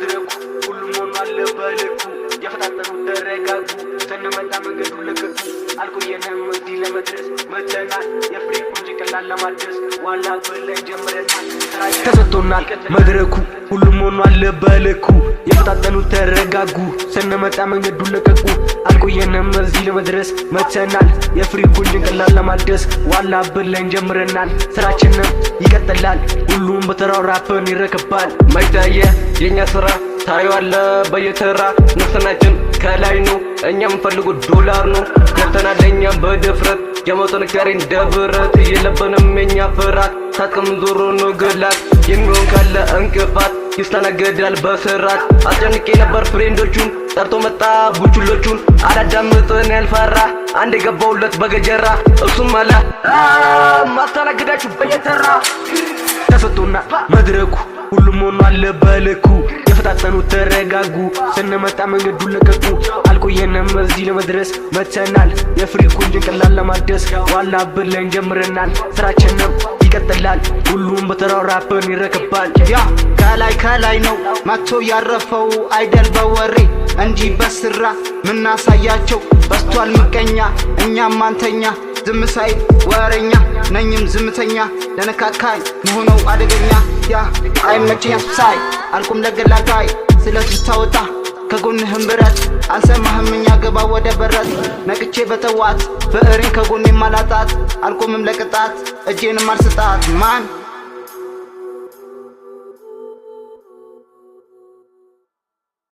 መድረኩ ሁሉም ሆኗል በልኩ የፈታተኑ ተረጋጉ ስንመጣ መንገዱ ለቀቁ አልቆየንም እዚህ ለመድረስ መተናል የፍሪኩን ጭንቅላት ለማድረስ ዋላ ብለን ጀምረናል ተሰጥቶናል መድረኩ ሁሉም ሆኗል በልኩ የፈታተኑ ተረጋጉ ስንመጣ መንገዱ ለቀቁ አልቆየንም እዚህ ለመድረስ መተናል የፍሪኩን ጭንቅላት ለማድረስ ዋላ ብለን ጀምረናል ስራችንም ይቀጥላል ሁሉም በተራው ራፕን ይረከባል ማይታየ የኛ ስራ ታዩአለ በየተራ ነፍሰናችን ከላይ ነው እኛም ፈልጉ ዶላር ነው ገብተናል እኛም በድፍረት የሞተን ከሬን ደብረት የለብንም የኛ ፍራት ታጥቅም ዞሮ ነው ገላት የሚሆን ካለ እንቅፋት ይስተናገዳል በስራት አስጨንቄ ነበር ፍሬንዶቹን ጠርቶ መጣ ቡችሎቹን አላዳምጥን ያልፈራ አንድ የገባውለት በገጀራ እሱም አላ ማስተናግዳችሁ በየተራ ተሰጥቶና መድረኩ ሁሉም ሆኗል በልኩ የፈታተኑ ተረጋጉ ስንመጣ መንገዱ ለቀቁ አልቆየንም እዚህ ለመድረስ መተናል የፍሪኩን ጭንቅላት ለማድረስ ዋላ ብለን ጀምረናል ስራችንም ይቀጥላል ሁሉም በተራው ራፕን ይረከባል ያ ከላይ ነው ማቶ ያረፈው አይደል በወሬ እንጂ በስራ ምናሳያቸው በስቷል ምቀኛ እኛም አንተኛ ዝም ሳይል ወሬኛ ነኝም ዝምተኛ ለነካካይ መሆነው አደገኛ ያ አይመችም ሳይ አልቁም ለገላጋይ ስለትታወጣ ከጎንህም ብረት አልሰማህም እኛ ገባ ወደ በረት ነቅቼ በተዋት በእሬን ከጎኔ ማላጣት አልቆምም ለቅጣት እጄንም አልስጣት ማን